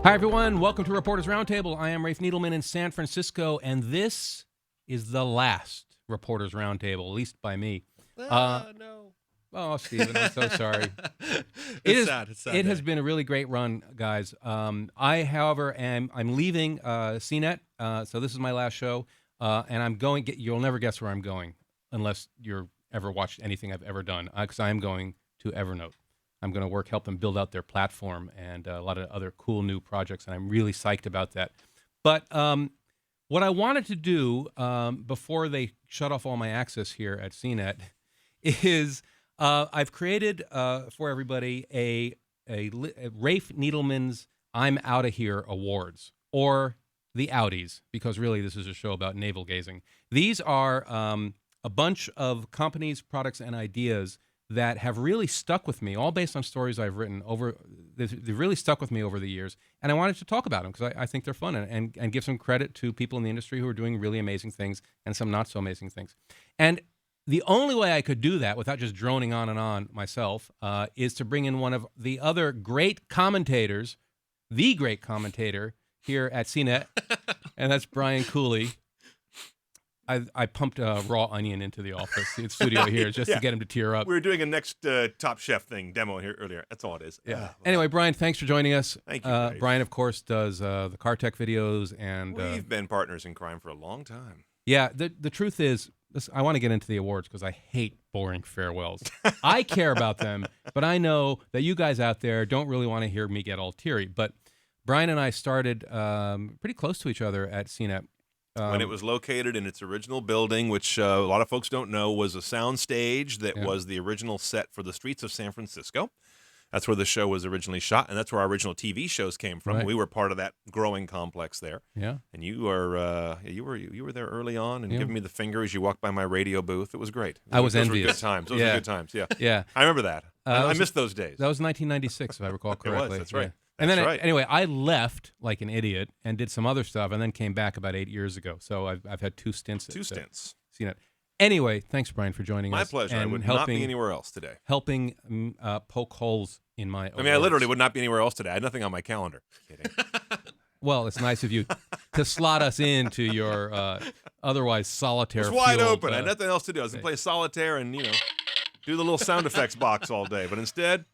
Hi, everyone. Welcome to Reporters Roundtable. I am Rafe Needleman in San Francisco, and this is the last Reporters Roundtable, at least by me. No. Oh, Stephen, I'm so sorry. It's sad. It's sad. It has been a really great run, guys. I, however, I'm leaving CNET, so this is my last show, and I'm going. You'll never guess where I'm going unless you're ever watched anything I've ever done, because I am going to Evernote. I'm going to help them build out their platform and a lot of other cool new projects, and I'm really psyched about that. But what I wanted to do before they shut off all my access here at CNET is I've created for everybody a Rafe Needleman's I'm Outta Here Awards, or the Outies, because really this is a show about navel-gazing. These are a bunch of companies, products, and ideas that have really stuck with me, all based on stories I've written over. They've really stuck with me over the years, and I wanted to talk about them because I think they're fun and give some credit to people in the industry who are doing really amazing things and some not so amazing things. And the only way I could do that without just droning on and on myself is to bring in one of the other great commentators, the great commentator here at CNET, and that's Brian Cooley. I pumped a raw onion into the office, the studio here, just to get him to tear up. We were doing a next Top Chef thing demo here earlier. That's all it is. Yeah. Anyway, Brian, thanks for joining us. Thank you. Brian, of course, does the car tech videos, and we've been partners in crime for a long time. Yeah. The truth is, I want to get into the awards because I hate boring farewells. I care about them, but I know that you guys out there don't really want to hear me get all teary. But Brian and I started pretty close to each other at CNET. When it was located in its original building, which a lot of folks don't know was a sound stage that was the original set for the streets of San Francisco. That's where the show was originally shot, and that's where our original TV shows came from. Right. We were part of that growing complex there. Yeah. And you were there early on and giving me the finger as you walked by my radio booth. It was great. I was envious. Those were good times. Those were good times. Yeah. Yeah. I remember that. I missed those days. That was 1996, if I recall correctly. It was. That's right. Yeah. And then, anyway, I left like an idiot and did some other stuff, and then came back about 8 years ago. So I've had two stints. CNET. Anyway, thanks, Brian, for joining us. My pleasure. I would not be anywhere else today. Helping poke holes in my awards. I literally would not be anywhere else today. I had nothing on my calendar. Kidding. Well, it's nice of you to slot us into your otherwise solitaire. It was wide open. I had nothing else to do. I was going to play solitaire and, do the little sound effects box all day. But instead,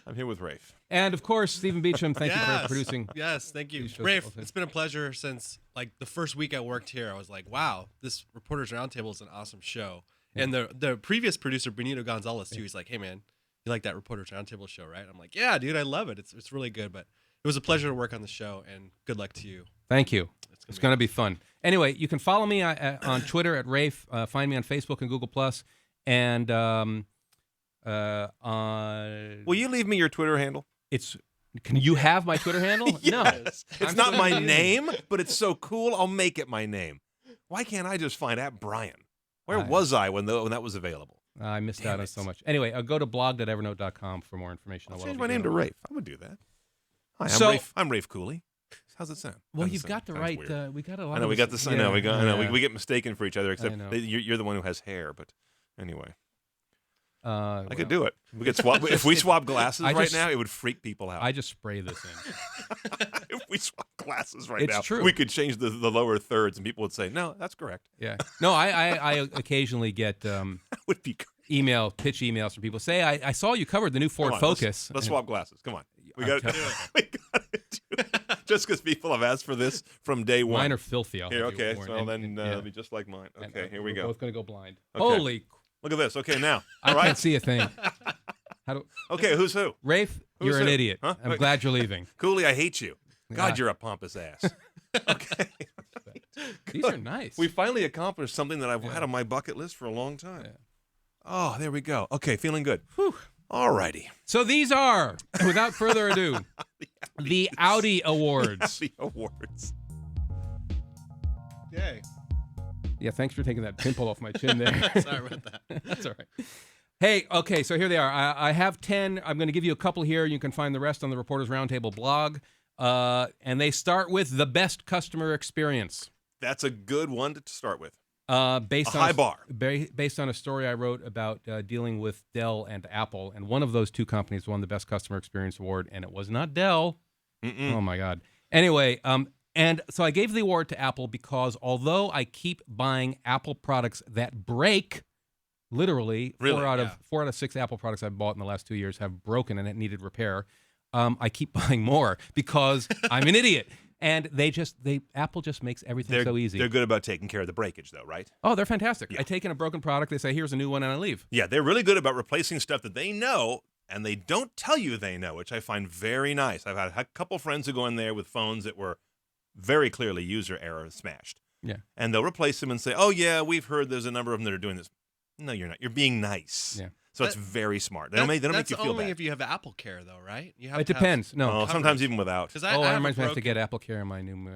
I'm here with Rafe. And, of course, Stephen Beacham, thank you for producing. Yes, thank you. Rafe, it's been a pleasure since, the first week I worked here. I was like, wow, this Reporters Roundtable is an awesome show. Yeah. And the previous producer, Benito Gonzalez, too, he's like, hey, man, you like that Reporters Roundtable show, right? I'm like, yeah, dude, I love it. It's really good. But it was a pleasure to work on the show, and good luck to you. Thank you. It's going to be fun. Anyway, you can follow me on Twitter at Rafe. Find me on Facebook and Google+. And will you leave me your Twitter handle? Can you have my Twitter handle? Yes. No. It's not my name, but it's so cool, I'll make it my name. Why can't I just find at Brian? Where was I when that was available? I missed out on so much. Anyway, go to blog.evernote.com for more information. I'll change my name to Rafe. I would do that. Hi, I'm Rafe Cooley. How's it sound? Well, you've got the right. We got a lot. I know we got this. I know we got. I know we get mistaken for each other. Except you're the one who has hair. But anyway. I could do it. We could swap. If we swap glasses now, it would freak people out. I just spray this in. If we swap glasses now, it's true. We could change the lower thirds, and people would say, "No, that's correct." Yeah. No, I occasionally get would be pitch emails from people. Say, I saw you covered the new Ford Focus. Let's swap glasses. Come on, we got to do it. Just because people have asked for this from day one. Mine are filthy. Okay, so then it'll be just like mine. Okay, here we go. We're both going to go blind. Okay. Holy. Look at this. Okay, now. I can't see a thing. Okay, who's who? Rafe, you're an idiot. Huh? I'm glad you're leaving. Cooley, I hate you. God, you're a pompous ass. Okay. These are nice. We finally accomplished something that I've had on my bucket list for a long time. Yeah. Oh, there we go. Okay, feeling good. Whew. All righty. So these are, without further ado, the Outie Awards. The Awards. Yay. Yeah, thanks for taking that pimple off my chin there. Sorry about that. That's all right. Hey, okay, so here they are. I have 10. I'm going to give you a couple here. You can find the rest on the Reporters Roundtable blog. And they start with the best customer experience. That's a good one to start with. Based on high bar. Based on a story I wrote about dealing with Dell and Apple. And one of those two companies won the Best Customer Experience Award, and it was not Dell. Oh, my God. Anyway, and so I gave the award to Apple because although I keep buying Apple products that break, literally Really? four out of 6 Apple products I've bought in the last 2 years have broken and it needed repair. I keep buying more because I'm an idiot. And Apple just makes everything so easy. They're good about taking care of the breakage, though, right? Oh, they're fantastic. Yeah. I take in a broken product, they say, here's a new one, and I leave. Yeah, they're really good about replacing stuff that they know, and they don't tell you they know, which I find very nice. I've had a couple friends who go in there with phones that were very clearly user error smashed. Yeah. And they'll replace them and say, oh, yeah, we've heard there's a number of them that are doing this. No, you're not. You're being nice. Yeah. So it's very smart. They don't make you feel bad. That's only if you have Apple Care, though, right? You have It depends. No. Sometimes even without. Because That reminds me, I have to get Apple Care in my new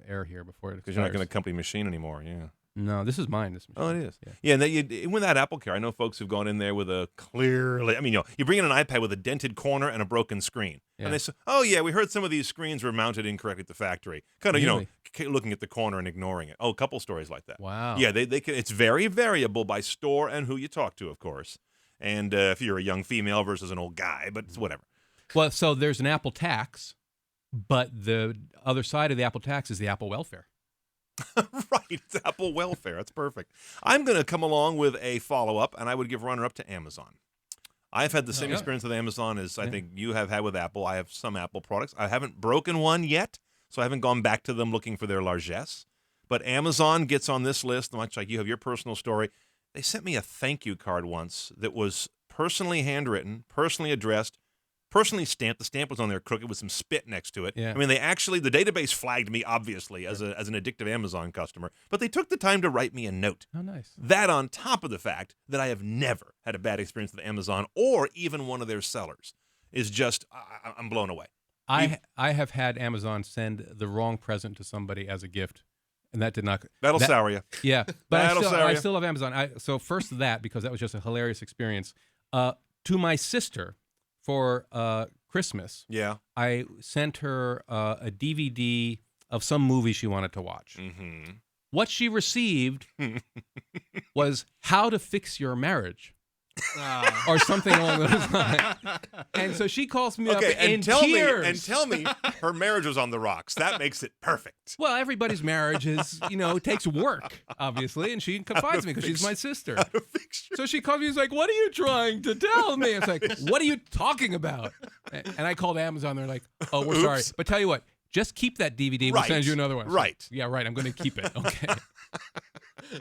Air here before it expires. Because you're not going to company machine anymore, yeah. No, this is mine. This machine. Oh, it is. Yeah, and with that Apple Care, I know folks who've gone in there with a clearly, you bring in an iPad with a dented corner and a broken screen. Yeah. And they say, oh, yeah, we heard some of these screens were mounted incorrectly at the factory. Kind of, Really? Looking at the corner and ignoring it. Oh, a couple stories like that. Wow. Yeah, they can. It's very variable by store and who you talk to, of course. And if you're a young female versus an old guy, but it's whatever. Well, so there's an Apple tax, but the other side of the Apple tax is the Apple welfare. Right, it's Apple welfare. That's perfect. I'm going to come along with a follow-up, and I would give runner-up to Amazon. I've had the same experience with Amazon as I think you have had with Apple. I have some Apple products. I haven't broken one yet, so I haven't gone back to them looking for their largesse. But Amazon gets on this list, much like you have your personal story. They sent me a thank you card once that was personally handwritten, personally addressed, personally stamped. The stamp was on there crooked with some spit next to it. Yeah. I mean, the database flagged me, obviously, as an addictive Amazon customer, but they took the time to write me a note. Oh, nice. That on top of the fact that I have never had a bad experience with Amazon or even one of their sellers is just, I'm blown away. I have had Amazon send the wrong present to somebody as a gift, and that did not. That'll sour you. Yeah, but That'll sour I you. still love Amazon. So first that, because that was just a hilarious experience. To my sister for Christmas, Yeah. I sent her a DVD of some movie she wanted to watch. Mm-hmm. What she received was How to Fix Your Marriage. Or something along those lines. And so she calls me up in tears. Tell me her marriage was on the rocks. That makes it perfect. Well, everybody's marriage is, takes work, obviously, and she confides me because she's my sister. So she calls me, she's like, what are you trying to tell me? It's like, what are you talking about? And I called Amazon. They're like, oh, we're sorry. But tell you what, just keep that DVD. We'll send you another one. Right. Yeah, right. I'm going to keep it. Okay.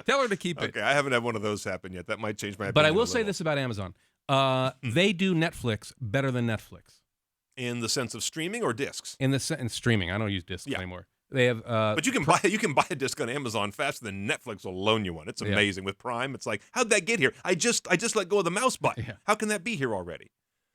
Tell her to keep it. Okay, I haven't had one of those happen yet. That might change my opinion. But I will say this about Amazon. They do Netflix better than Netflix. In the sense of streaming or discs? In streaming. I don't use discs anymore. They have but you can buy a disc on Amazon faster than Netflix will loan you one. It's amazing. With Prime, it's like, how'd that get here? I just let go of the mouse button. Yeah. How can that be here already?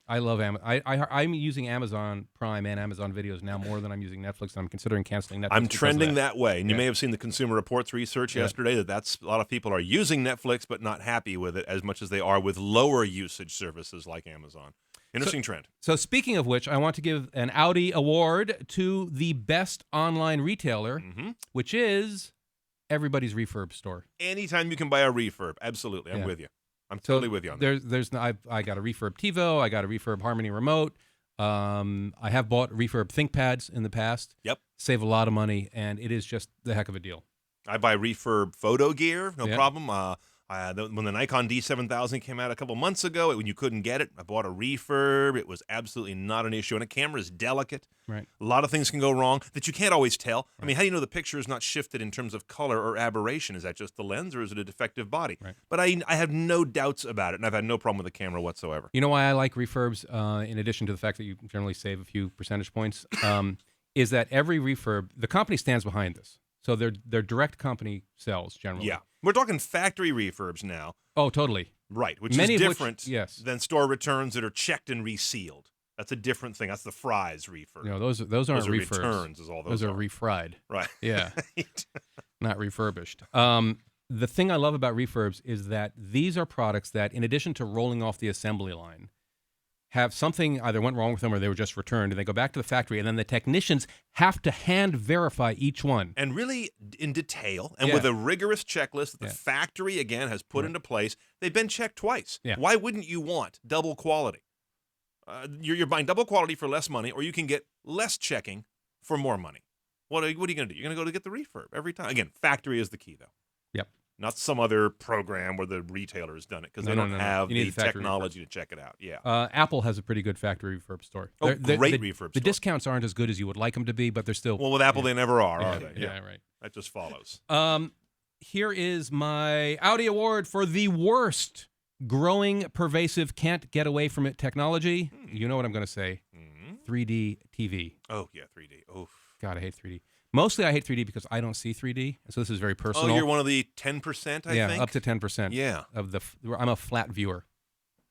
I love Amazon. I'm using Amazon Prime and Amazon Videos now more than I'm using Netflix. And I'm considering canceling Netflix. I'm trending that way. And you may have seen the Consumer Reports research yesterday that's a lot of people are using Netflix but not happy with it as much as they are with lower usage services like Amazon. Interesting trend. So speaking of which, I want to give an Outie award to the best online retailer, which is everybody's refurb store. Anytime you can buy a refurb, absolutely. I'm with you. I'm totally with you on that. I got a refurb TiVo. I got a refurb Harmony remote. I have bought refurb ThinkPads in the past. Yep. Save a lot of money, and it is just the heck of a deal. I buy refurb photo gear, no problem. When the Nikon D7000 came out a couple months ago, when you couldn't get it, I bought a refurb. It was absolutely not an issue. And a camera is delicate. Right. A lot of things can go wrong that you can't always tell. Right. I mean, how do you know the picture is not shifted in terms of color or aberration? Is that just the lens or is it a defective body? Right. But I have no doubts about it, and I've had no problem with the camera whatsoever. You know why I like refurbs, in addition to the fact that you generally save a few percentage points, is that every refurb, the company stands behind this. So they're direct company sales generally. Yeah. We're talking factory refurbs now. Oh, totally. Right, which is different than store returns that are checked and resealed. That's a different thing. That's the Fry's refurb. No, those aren't refurbs. Returns is all those are refried. Right. Yeah. Not refurbished. The thing I love about refurbs is that these are products that, in addition to rolling off the assembly line, have something either went wrong with them or they were just returned, and they go back to the factory, and then the technicians have to hand verify each one. And really in detail, and with a rigorous checklist that the factory, again, has put into place. They've been checked twice. Yeah. Why wouldn't you want double quality? You're buying double quality for less money, or you can get less checking for more money. What are you going to do? You're going to go to get the refurb every time. Again, factory is the key, though. Yep. Not some other program where the retailer has done it because they don't have You need the the factory technology to check it out. Yeah. Apple has a pretty good factory refurb store. Oh, great refurb store. The discounts aren't as good as you would like them to be, but they're still. Well, with Apple, they never are they? Yeah, right. That just follows. Here is my Outie Award for the worst growing, pervasive, can't get away from it technology. You know what I'm going to say. 3D TV. Oh, yeah, 3D. Oh, God, I hate 3D. Mostly I hate 3D because I don't see 3D, so this is very personal. Oh, you're one of the 10%, I think? Yeah, up to 10%. Yeah. I'm a flat viewer.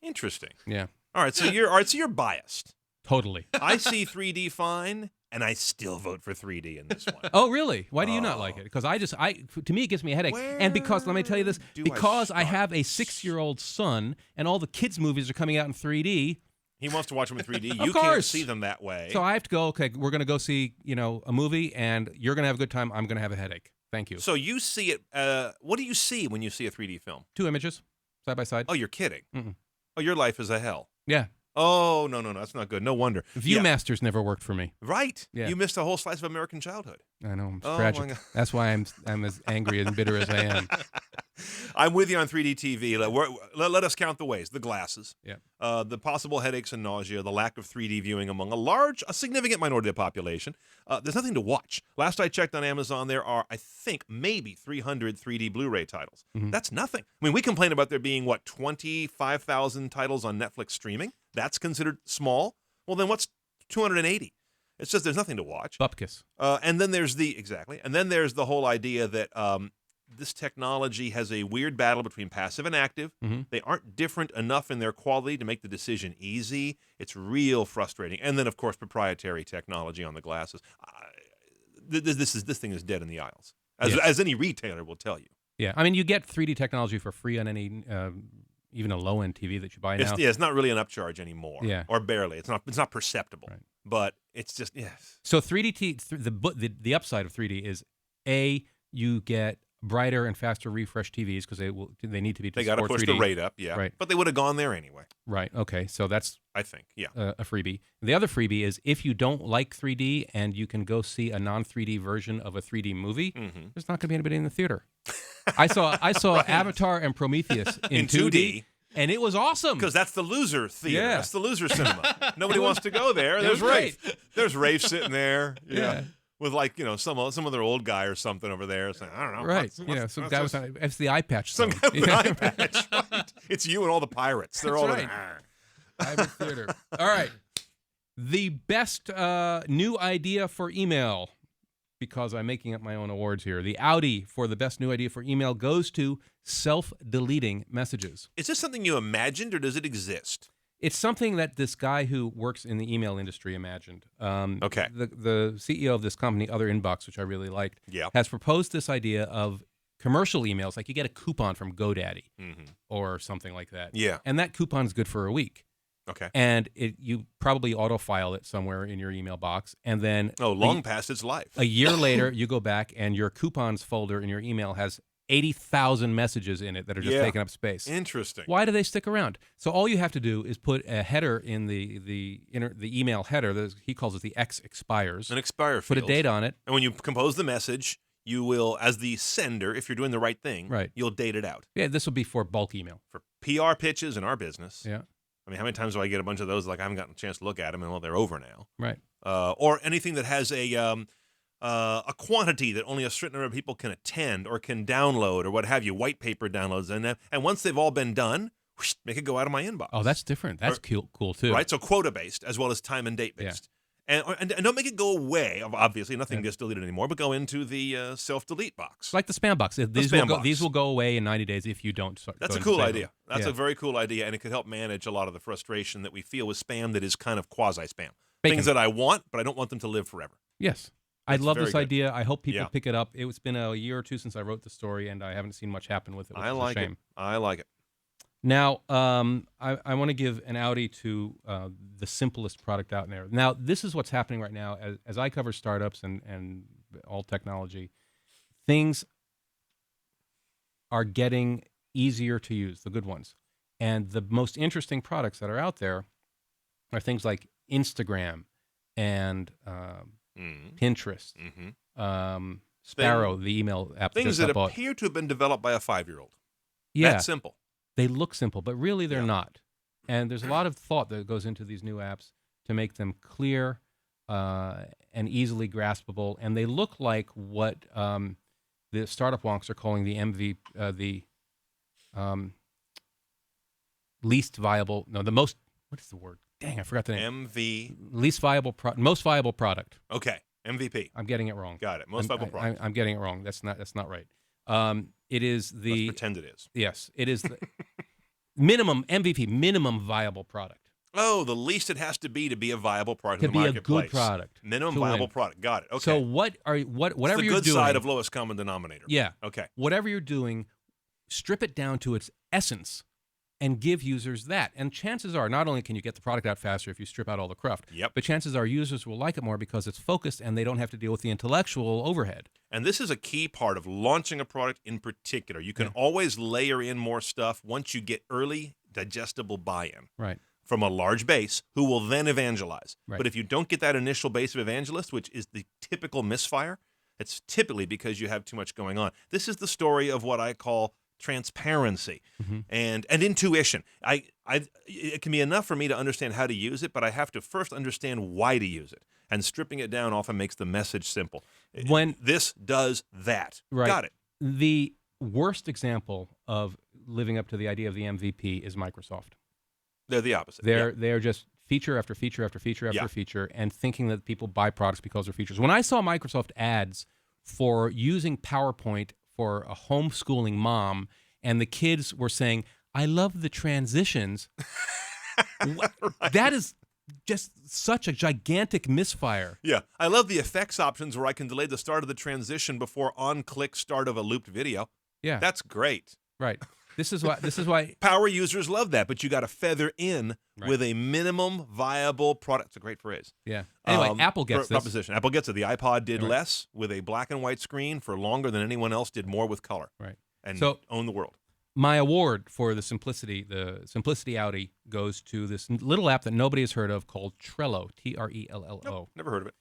Interesting. Yeah. All right, so you're biased. Totally. I see 3D fine, and I still vote for 3D in this one. Oh, really? Why do you not like it? Because to me, it gives me a headache. And because, let me tell you this, because I have a 6-year-old son, and all the kids' movies are coming out in 3D. He wants to watch them in 3D. Of You course. can't see them that way. So I have to go, okay, we're going to go see, a movie, and you're going to have a good time. I'm going to have a headache. Thank you. So you see it. What do you see when you see a 3D film? 2 images, side by side. Oh, you're kidding. Mm-mm. Oh, your life is a hell. Yeah. Oh, no, that's not good. No wonder. Viewmasters never worked for me. Right. Yeah. You missed a whole slice of American childhood. I know. It's Oh, tragic. my God. That's why I'm as angry and bitter as I am. I'm with you on 3D TV. Let us count the ways. The glasses. Yeah. The possible headaches and nausea, the lack of 3D viewing among a significant minority of the population. There's nothing to watch. Last I checked on Amazon, there are, I think, maybe 300 3D Blu-ray titles. Mm-hmm. That's nothing. I mean, we complain about there being, 25,000 titles on Netflix streaming? That's considered small? Well, then what's 280? It's just there's nothing to watch. Bupkis. And then there's the whole idea that this technology has a weird battle between passive and active. Mm-hmm. They aren't different enough in their quality to make the decision easy. It's real frustrating. And then, of course, proprietary technology on the glasses. This thing is dead in the aisles, as any retailer will tell you. Yeah, I mean, you get 3D technology for free on any, even a low-end TV that you buy now. It's not really an upcharge anymore. Yeah. Or barely. It's not perceptible. Right. But it's just, yes. So 3D, the upside of 3D is, you get brighter and faster refresh TVs because they need to be. They got to push 3D. the rate up, yeah. Right. But they would have gone there anyway. Right. Okay. So that's, I think, yeah. a freebie. The other freebie is if you don't like 3D and you can go see a non-3D version of a 3D movie, there's not going to be anybody in the theater. I saw Right. Avatar and Prometheus in 2D. And it was awesome. Because that's the loser theater. Yeah. That's the loser cinema. Nobody wants to go there. It There's was Rafe. great. There's Rafe sitting there. Yeah. With some other old guy or something over there saying, I don't know. Right. Some guy it's the eye patch. Some zone. guy with an eye patch. Right. It's you and all the pirates. They're That's all right. Private theater. All right. The best new idea for email, because I'm making up my own awards here. The Outie for the best new idea for email goes to self-deleting messages. Is this something you imagined or does it exist? It's something that this guy who works in the email industry imagined. Okay. The CEO of this company, Other Inbox, which I really liked, Yeah. has proposed this idea of commercial emails, like you get a coupon from GoDaddy or something like that. Yeah. And that coupon's good for a week. Okay. And you probably autofile it somewhere in your email box. And then long past its life. a year later, you go back and your coupons folder in your email has 80,000 messages in it that are just taking up space. Interesting. Why do they stick around? So all you have to do is put a header in the email header. He calls it the X expires. An expire Put field. a date on it. And when you compose the message, you will, as the sender, if you're doing the right thing, you'll date it out. Yeah, this will be for bulk email. For PR pitches in our business. Yeah. I mean, how many times do I get a bunch of those? Like, I haven't gotten a chance to look at them, and well, they're over now. Right. Or anything that has a quantity that only a certain number of people can attend or can download or what have you, white paper downloads, and once they've all been done, whoosh, make it go out of my inbox. Oh, that's different. That's cool too. Right. So quota based as well as time and date based. And don't make it go away. Obviously, nothing gets deleted anymore, but go into the self-delete box. Like the spam box. These will go away in 90 days if you don't. That's a cool idea. That's a very cool idea, and it could help manage a lot of the frustration that we feel with spam that is kind of quasi-spam. Things that I want, but I don't want them to live forever. Yes. I love this very good. idea. I hope people pick it up. It's been a year or two since I wrote the story, and I haven't seen much happen with it, which is a shame. I like it. Now, I want to give an Outie to the simplest product out there. Now, this is what's happening right now. As I cover startups and all technology, things are getting easier to use, the good ones. And the most interesting products that are out there are things like Instagram and Pinterest, Sparrow, the email app. Things that that bought. appear to have been developed by a 5-year-old. Yeah, That's simple. they look simple, but really they're not. And there's a lot of thought that goes into these new apps to make them clear and easily graspable, and they look like what the startup wonks are calling the least viable. No, the most. What is the word? Dang, I forgot the name. Least viable, most viable product. Okay, MVP. I'm getting it wrong. Got it. Most viable product. I'm getting it wrong. That's not right. It is the. Let's pretend it is. Yes, it is the minimum MVP, minimum viable product. Oh, the least it has to be a viable product To in the be a marketplace. good product. Minimum to viable win. product. Got it. Okay. So whatever it's the you're good doing, side of lowest common denominator. yeah, Okay. whatever you're doing, strip it down to its essence, and give users that. And chances are, not only can you get the product out faster if you strip out all the cruft, but chances are users will like it more because it's focused and they don't have to deal with the intellectual overhead. And this is a key part of launching a product in particular. You can always layer in more stuff once you get early digestible buy-in. Right. From a large base who will then evangelize. Right. But if you don't get that initial base of evangelists, which is the typical misfire, it's typically because you have too much going on. This is the story of what I call transparency and intuition. It can be enough for me to understand how to use it, but I have to first understand why to use it. And stripping it down often makes the message simple. When this does that. Right. Got it. The worst example of living up to the idea of the MVP is Microsoft. They're the opposite. They're just feature after feature after feature after feature and thinking that people buy products because they're features. When I saw Microsoft ads for using PowerPoint for a homeschooling mom and the kids were saying, I love the transitions, that is just such a gigantic misfire. Yeah. I love the effects options where I can delay the start of the transition before on-click start of a looped video. Yeah. That's great. Right. This is why power users love that, but you got to feather in with a minimum viable product. It's a great phrase. Yeah. Anyway, Apple gets this. Proposition. Apple gets it. The iPod did less with a black and white screen for longer than anyone else did more with color. Right. And own the world. My award for the simplicity Outie goes to this little app that nobody has heard of called Trello, Trello. Nope, never heard of it.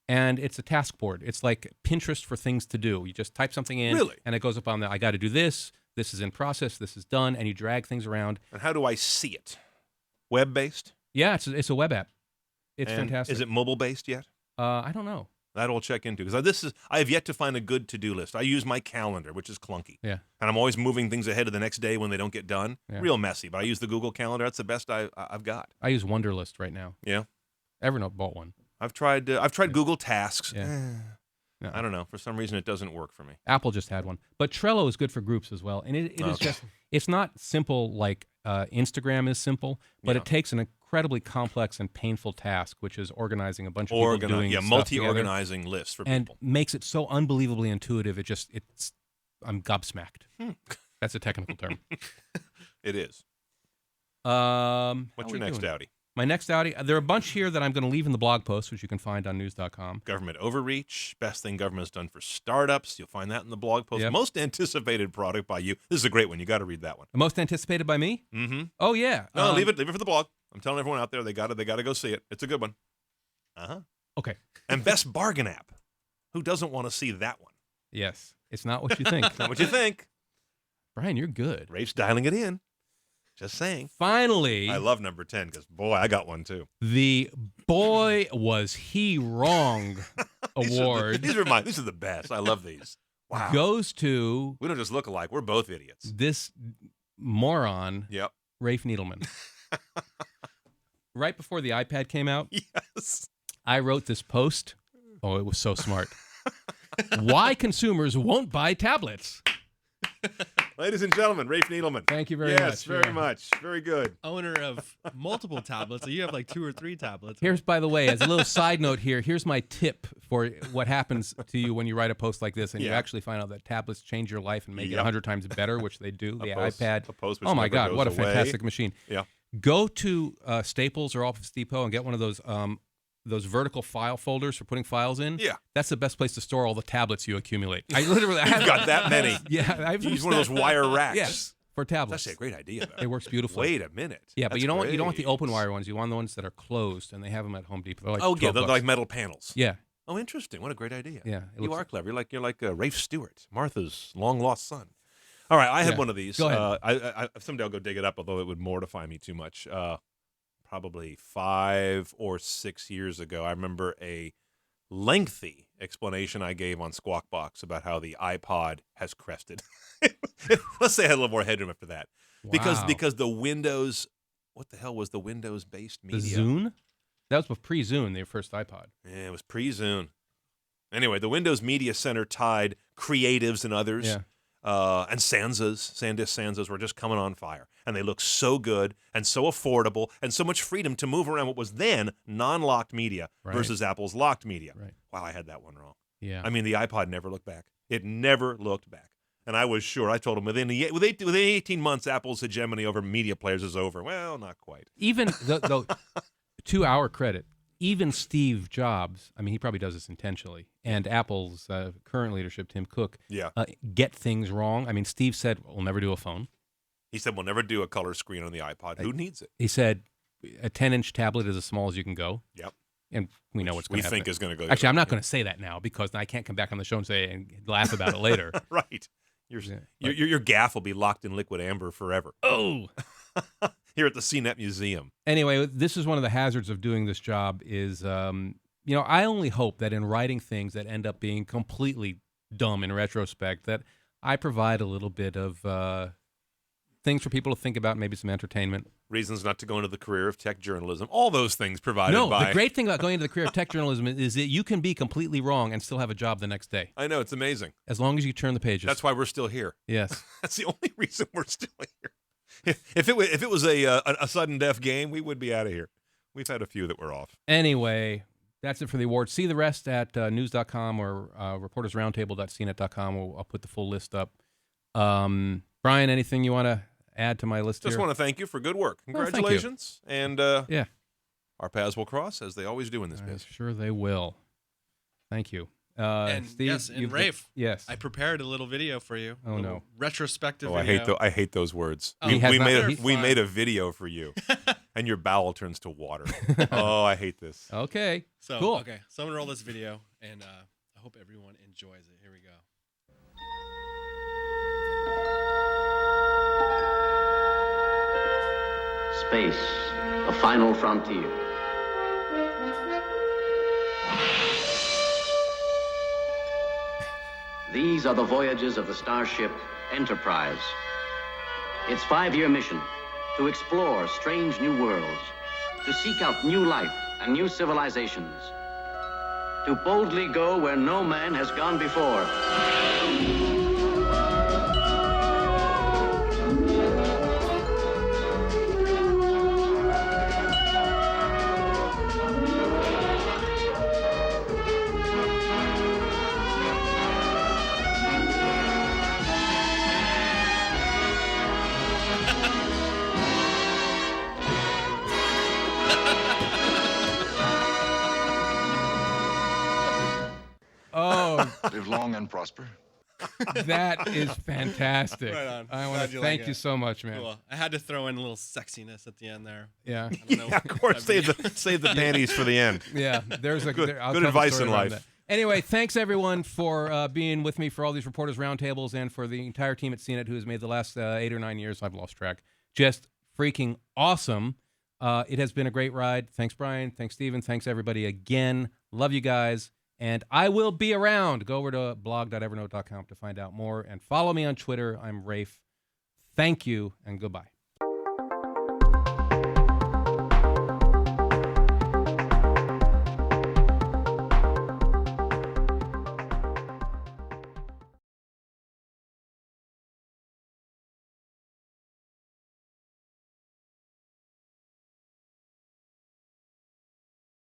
And it's a task board. It's like Pinterest for things to do. You just type something in, and it goes up on there. I got to do this. This is in process. This is done, and you drag things around. And how do I see it? Web-based? Yeah, it's a web app. It's fantastic. Is it mobile-based yet? I don't know. That I'll check into because I have yet to find a good to-do list. I use my calendar, which is clunky. Yeah. And I'm always moving things ahead of the next day when they don't get done. Yeah. Real messy. But I use the Google Calendar. That's the best I've got. I use Wunderlist right now. Yeah. Evernote bought one. I've tried Google Tasks. Yeah. No. I don't know. For some reason, it doesn't work for me. Apple just had one. But Trello is good for groups as well. And it is just, it's not simple like Instagram is simple, but it takes an incredibly complex and painful task, which is organizing a bunch of people doing stuff multi-organizing together, lists for and people. makes it so unbelievably intuitive. I'm gobsmacked. That's a technical term. It is. What's your next Outie? My next Outie, there are a bunch here that I'm going to leave in the blog post, which you can find on news.com. Government overreach, best thing government's done for startups. You'll find that in the blog post. Yep. Most anticipated product by you. This is a great one. You got to read that one. The most anticipated by me? Mm-hmm. Oh, yeah. No, leave it for the blog. I'm telling everyone out there, they got to go see it. It's a good one. Uh-huh. Okay. And best bargain app. Who doesn't want to see that one? Yes. It's not what you think. Not what you think. Brian, you're good. Rafe's dialing it in. Just saying. Finally. I love number 10 because, boy, I got one too. The Boy Was He Wrong award. These are the best. I love these. Wow. Goes to. We don't just look alike. We're both idiots. This moron, Yep. Rafe Needleman. Right before the iPad came out, yes, I wrote this post. Oh, it was so smart. Why consumers won't buy tablets. Ladies and gentlemen, Rafe Needleman. Thank you very much. Yes, very much. Very good. Owner of multiple tablets. So you have like 2 or 3 tablets. Here's, by the way, as a little side note here, here's my tip for what happens to you when you write a post like this and you actually find out that tablets change your life and make it 100 times better, which they do. The iPad. Oh, my God, what a fantastic machine. Yeah. Go to Staples or Office Depot and get one of those vertical file folders for putting files in. Yeah. That's the best place to store all the tablets you accumulate. I literally You've got that many. Yeah. I've use one of those wire racks. Yes. For tablets. That's actually a great idea, though. It works beautifully. Wait a minute. Yeah, but you don't want the great. open wire ones. You want the ones that are closed, and they have them at Home Depot. They're like they're $12. like metal panels. Yeah. Oh, interesting. What a great idea. Yeah, it You looks- are clever. You're like Rafe Stewart, Martha's long-lost son. All right, I had Yeah. one of these. Go ahead. I someday I'll go dig it up, although it would mortify me too much. Probably 5 or 6 years ago, I remember a lengthy explanation I gave on Squawk Box about how the iPod has crested. Let's say I had a little more headroom after that. Because Wow. the Windows, what the hell was the Windows-based The media? Zune? That was pre-Zune, their first iPod. Yeah, it was pre-Zune. Anyway, the Windows Media Center tied creatives and others, Yeah. and SanDisk Sanzas were just coming on fire. And they looked so good and so affordable and so much freedom to move around what was then non-locked media Right. versus Apple's locked media. Right. Wow, I had that one wrong. Yeah. I mean, the iPod never looked back. It never looked back. And I was sure. I told him within 18 months, Apple's hegemony over media players is over. Well, not quite. Even to our credit, even Steve Jobs, I mean, he probably does this intentionally, and Apple's current leadership, Tim Cook, Yeah. get things wrong. I mean, Steve said, we'll never do a phone. He said, we'll never do a color screen on the iPod. Who needs it? He said, a 10-inch tablet is as small as you can go. Yep. And we know what's going We to happen. think is going to go. Actually, I'm not going to say that now because I can't come back on the show and say and laugh about it later. Right. Your gaff will be locked in liquid amber forever. Oh! Here at the CNET Museum. Anyway, this is one of the hazards of doing this job is, I only hope that in writing things that end up being completely dumb in retrospect, that I provide a little bit of things for people to think about, maybe some entertainment. Reasons not to go into the career of tech journalism. All those things provided by... The great thing about going into the career of tech journalism is that you can be completely wrong and still have a job the next day, I know, it's amazing. as long as you turn the pages. That's why we're still here. Yes. That's the only reason we're still here. If it was a sudden death game, we would be out of here. We've had a few that were off. Anyway, that's it for the awards. See the rest at news.com or reportersroundtable.cnet.com. I'll put the full list up. Brian, anything you want to add to my list Just here? want to thank you for good work. Well, thank you. Congratulations. And Yeah. our paths will cross, as they always do in this I'm business. sure they will. Thank you. And Steve, yes, and Rafe, yes. I prepared a little video for you. Oh, a little no. retrospective Oh, video. I hate those words. Oh, we He has not- made he- we made a video for you, and your bowel turns to water. Oh, I hate this. Okay. So, Cool. okay, so I'm going to roll this video, and I hope everyone enjoys it. Here we go. Space, the final frontier. These are the voyages of the starship Enterprise. Its 5-year mission, to explore strange new worlds, to seek out new life and new civilizations, to boldly go where no man has gone before. Oh, Live long and prosper. that is fantastic. Right on. I want Glad to you thank like you it. so much, man. Cool. I had to throw in a little sexiness at the end there. Yeah. I don't know Yeah, of course, save the panties for the end. Yeah, there's a Good- I'll good tell the advice story in around life. that. Anyway, thanks everyone for being with me for all these Reporters Roundtables and for the entire team at CNET who has made the last 8 or 9 years. I've lost track. Just freaking awesome. It has been a great ride. Thanks, Brian. Thanks, Steven. Thanks, everybody again. Love you guys. And I will be around. Go over to blog.evernote.com to find out more and follow me on Twitter. I'm Rafe. Thank you and goodbye.